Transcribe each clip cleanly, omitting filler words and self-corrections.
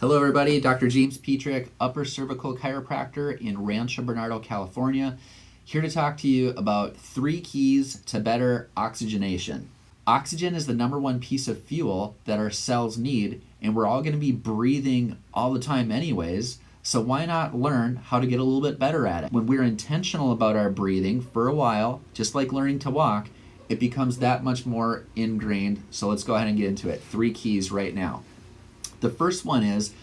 Hello everybody, Dr. James Pietrek, upper cervical chiropractor in Rancho Bernardo, California, here to talk to you about 3 keys to better oxygenation. Oxygen is the number one piece of fuel that our cells need, and we're all going to be breathing all the time anyways, so why not learn how to get a little bit better at it? When we're intentional about our breathing for a while, just like learning to walk, it becomes that much more ingrained. So let's go ahead and get into it. 3 keys right now. The first one is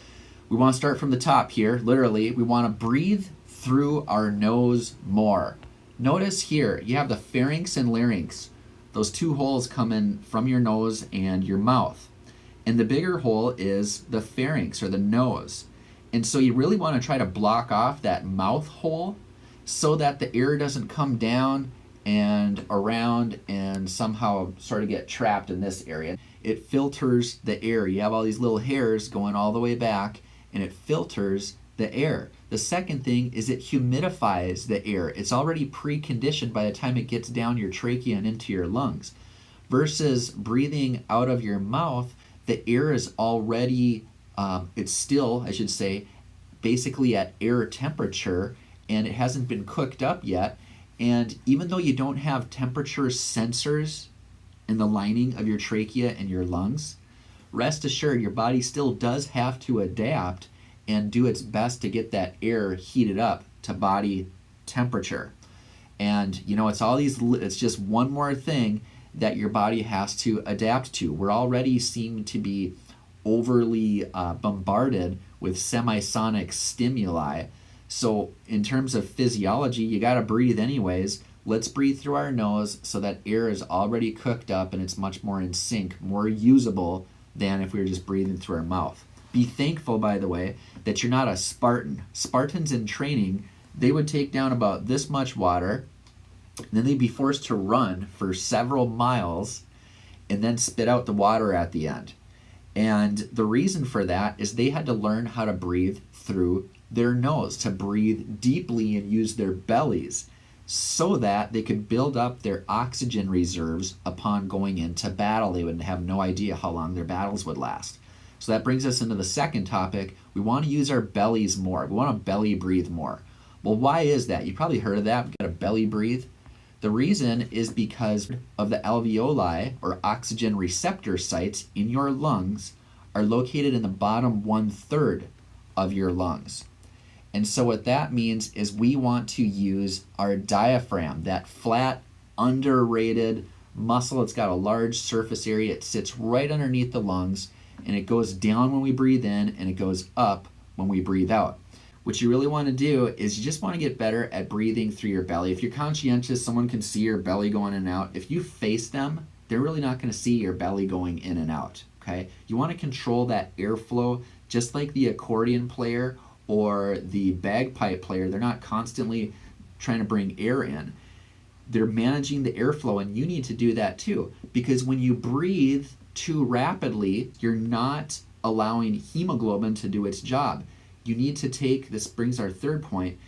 we want to start from the top here. Literally, we want to breathe through our nose more. Notice here, you have the pharynx and larynx. Those 2 holes come in from your nose and your mouth. And the bigger hole is the pharynx or the nose. And so you really want to try to block off that mouth hole so that the air doesn't come down and around and somehow sort of get trapped in this area. It filters the air. You have all these little hairs going all the way back, and it filters the air. The second thing is it humidifies the air. It's already preconditioned by the time it gets down your trachea and into your lungs. Versus breathing out of your mouth, the air is already, it's still, I should say, basically at air temperature, and it hasn't been cooked up yet. And even though you don't have temperature sensors in the lining of your trachea and your lungs, rest assured your body still does have to adapt and do its best to get that air heated up to body temperature. And it's all these, it's just one more thing that your body has to adapt to. We're already seem to be overly bombarded with semisonic stimuli. So in terms of physiology, you got to breathe anyways. Let's breathe through our nose so that air is already cooked up and it's much more in sync, more usable than if we were just breathing through our mouth. Be thankful, by the way, that you're not a Spartan. Spartans in training, they would take down about this much water, and then they'd be forced to run for several miles and then spit out the water at the end. And the reason for that is they had to learn how to breathe through their nose, to breathe deeply and use their bellies so that they could build up their oxygen reserves upon going into battle. They would have no idea how long their battles would last. So that brings us into the second topic. We want to use our bellies more. We want to belly breathe more. Well, why is that? You've probably heard of that. We've got to belly breathe. The reason is because of the alveoli, or oxygen receptor sites in your lungs, are located in the bottom 1/3 of your lungs. And so what that means is we want to use our diaphragm, that flat, underrated muscle. It's got a large surface area. It sits right underneath the lungs, and it goes down when we breathe in, and it goes up when we breathe out. What you really want to do is you just want to get better at breathing through your belly. If you're conscientious, someone can see your belly going in and out. If you face them, they're really not going to see your belly going in and out, okay? You want to control that airflow just like the accordion player or the bagpipe player. They're not constantly trying to bring air in. They're managing the airflow, and you need to do that too, because when you breathe too rapidly, you're not allowing hemoglobin to do its job. You need to take, this brings our third point,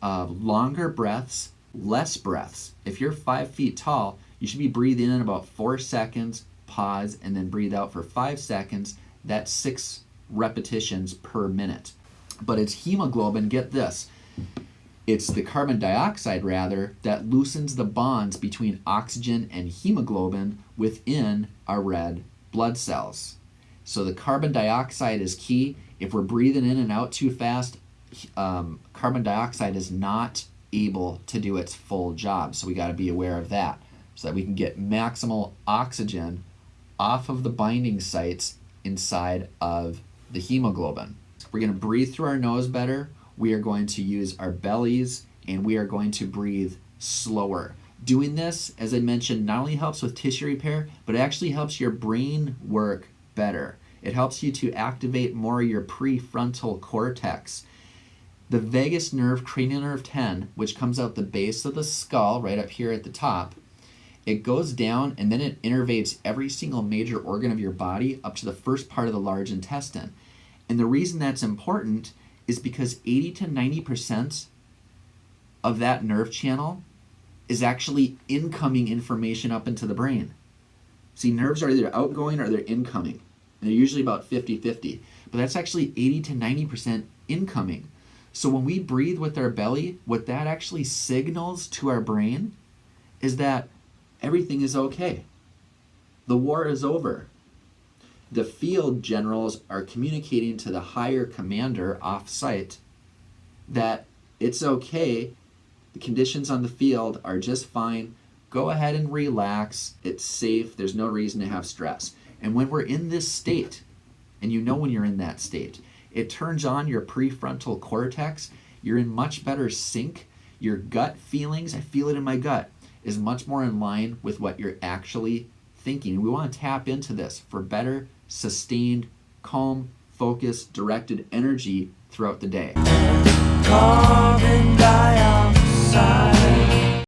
longer breaths, less breaths. If you're 5 feet tall, you should be breathing in about 4 seconds, pause, and then breathe out for 5 seconds. That's 6 repetitions per minute. But it's hemoglobin, get this, it's the carbon dioxide rather that loosens the bonds between oxygen and hemoglobin within our red blood cells. So the carbon dioxide is key. If we're breathing in and out too fast, carbon dioxide is not able to do its full job. So we got to be aware of that so that we can get maximal oxygen off of the binding sites inside of the hemoglobin. We're going to breathe through our nose better. We are going to use our bellies, and we are going to breathe slower. Doing this, as I mentioned, not only helps with tissue repair, but it actually helps your brain work better. It helps you to activate more of your prefrontal cortex. The vagus nerve, cranial nerve 10, which comes out the base of the skull, right up here at the top, it goes down and then it innervates every single major organ of your body up to the first part of the large intestine. And the reason that's important is because 80 to 90% of that nerve channel is actually incoming information up into the brain. See, nerves are either outgoing or they're incoming. They're usually about 50-50, but that's actually 80 to 90% incoming. So when we breathe with our belly, what that actually signals to our brain is that everything is okay. The war is over. The field generals are communicating to the higher commander off-site that it's okay, the conditions on the field are just fine, go ahead and relax, it's safe, there's no reason to have stress. And when we're in this state, and you know when you're in that state, it turns on your prefrontal cortex, you're in much better sync, your gut feelings, I feel it in my gut, is much more in line with what you're actually thinking. And we want to tap into this for better, sustained, calm, focused, directed energy throughout the day. Carbon dioxide.